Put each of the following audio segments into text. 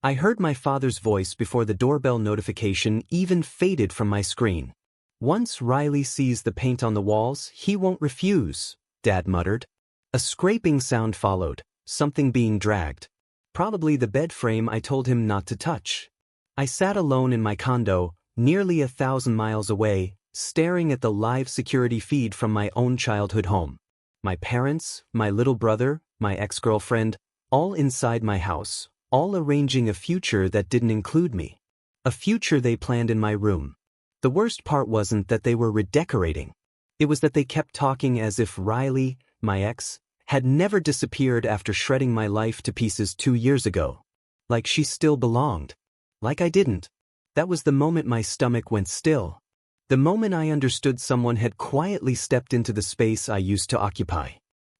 I heard my father's voice before the doorbell notification even faded from my screen. "Once Riley sees the paint on the walls, he won't refuse," Dad muttered. A scraping sound followed, something being dragged. Probably the bed frame I told him not to touch. I sat alone in my condo, nearly 1,000 miles away, staring at the live security feed from my own childhood home. My parents, my little brother, my ex-girlfriend, all inside my house, all arranging a future that didn't include me. A future they planned in my room. The worst part wasn't that they were redecorating. It was that they kept talking as if Riley, my ex, had never disappeared after shredding my life to pieces 2 years ago. Like she still belonged. Like I didn't. That was the moment my stomach went still. The moment I understood someone had quietly stepped into the space I used to occupy.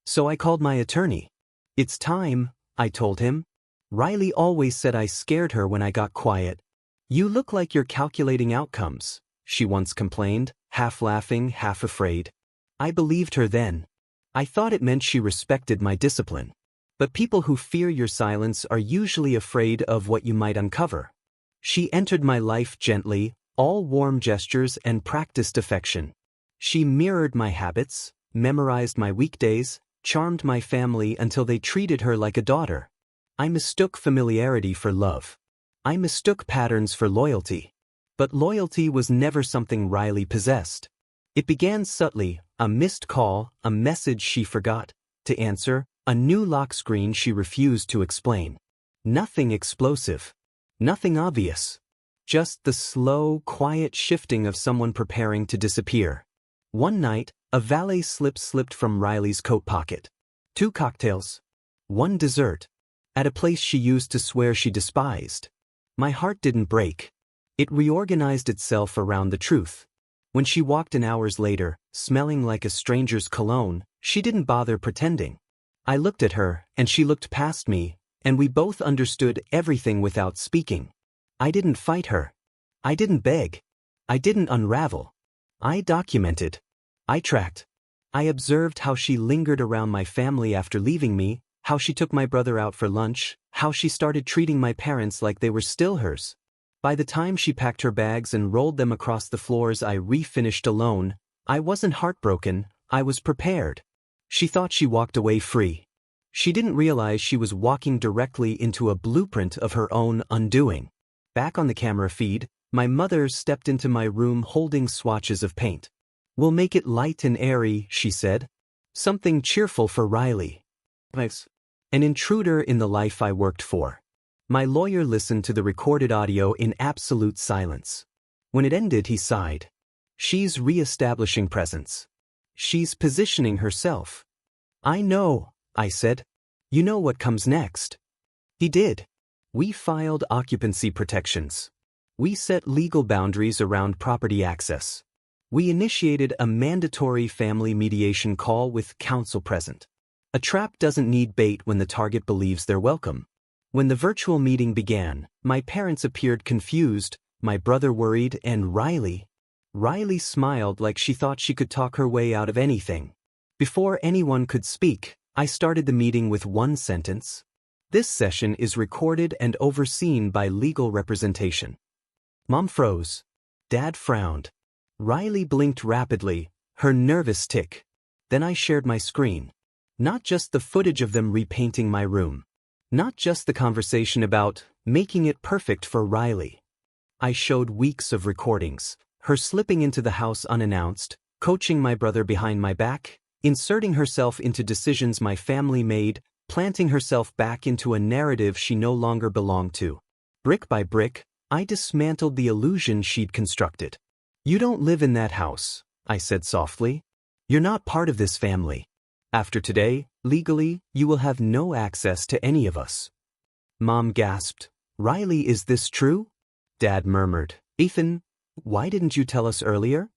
So I called my attorney. "It's time," I told him. "Riley always said I scared her when I got quiet." "You look like you're calculating outcomes," she once complained, half laughing, half afraid. I believed her then. I thought it meant she respected my discipline. But people who fear your silence are usually afraid of what you might uncover. She entered my life gently, all warm gestures and practiced affection. She mirrored my habits, memorized my weekdays, charmed my family until they treated her like a daughter. I mistook familiarity for love. I mistook patterns for loyalty. But loyalty was never something Riley possessed. It began subtly, a missed call, a message she forgot to answer, a new lock screen she refused to explain. Nothing explosive. Nothing obvious. Just the slow, quiet shifting of someone preparing to disappear. One night, a valet slip slipped from Riley's coat pocket. 2 cocktails. 1 dessert. At a place she used to swear she despised. My heart didn't break. It reorganized itself around the truth. When she walked in hours later, smelling like a stranger's cologne, she didn't bother pretending. I looked at her, and she looked past me, and we both understood everything without speaking. I didn't fight her. I didn't beg. I didn't unravel. I documented. I tracked. I observed how she lingered around my family after leaving me, how she took my brother out for lunch, how she started treating my parents like they were still hers. By the time she packed her bags and rolled them across the floors I refinished alone, I wasn't heartbroken, I was prepared. She thought she walked away free. She didn't realize she was walking directly into a blueprint of her own undoing. Back on the camera feed, my mother stepped into my room holding swatches of paint. "We'll make it light and airy," she said. "Something cheerful for Riley." Nice. An intruder in the life I worked for. My lawyer listened to the recorded audio in absolute silence. When it ended, he sighed. She's re-establishing presence. She's positioning herself. "I know," I said. "You know what comes next." He did. We filed occupancy protections. We set legal boundaries around property access. We initiated a mandatory family mediation call with counsel present. A trap doesn't need bait when the target believes they're welcome. When the virtual meeting began, my parents appeared confused, my brother worried, and Riley smiled like she thought she could talk her way out of anything. Before anyone could speak, I started the meeting with one sentence. "This session is recorded and overseen by legal representation." Mom froze. Dad frowned. Riley blinked rapidly, her nervous tick. Then I shared my screen. Not just the footage of them repainting my room. Not just the conversation about making it perfect for Riley. I showed weeks of recordings, her slipping into the house unannounced, coaching my brother behind my back, inserting herself into decisions my family made, planting herself back into a narrative she no longer belonged to. Brick by brick, I dismantled the illusion she'd constructed. "You don't live in that house," I said softly. "You're not part of this family. After today, legally, you will have no access to any of us." Mom gasped. "Riley, is this true?" Dad murmured. "Ethan, why didn't you tell us earlier?"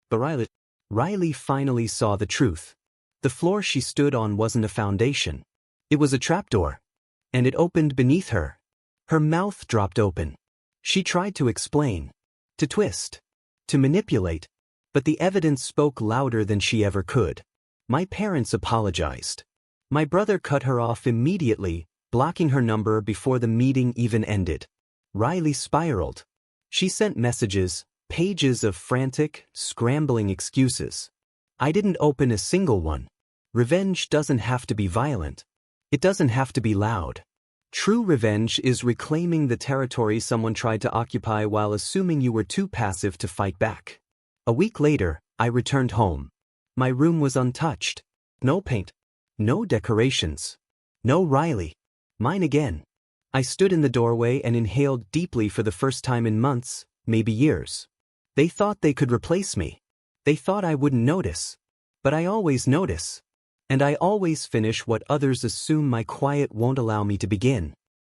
But Riley finally saw the truth. The floor she stood on wasn't a foundation. It was a trapdoor. And it opened beneath her. Her mouth dropped open. She tried to explain, to twist, to manipulate, but the evidence spoke louder than she ever could. My parents apologized. My brother cut her off immediately, blocking her number before the meeting even ended. Riley spiraled. She sent messages, pages of frantic, scrambling excuses. I didn't open a single one. Revenge doesn't have to be violent. It doesn't have to be loud. True revenge is reclaiming the territory someone tried to occupy while assuming you were too passive to fight back. A week later, I returned home. My room was untouched. No paint. No decorations. No Riley. Mine again. I stood in the doorway and inhaled deeply for the first time in months, maybe years. They thought they could replace me. They thought I wouldn't notice. But I always notice. And I always finish what others assume my quiet won't allow me to begin.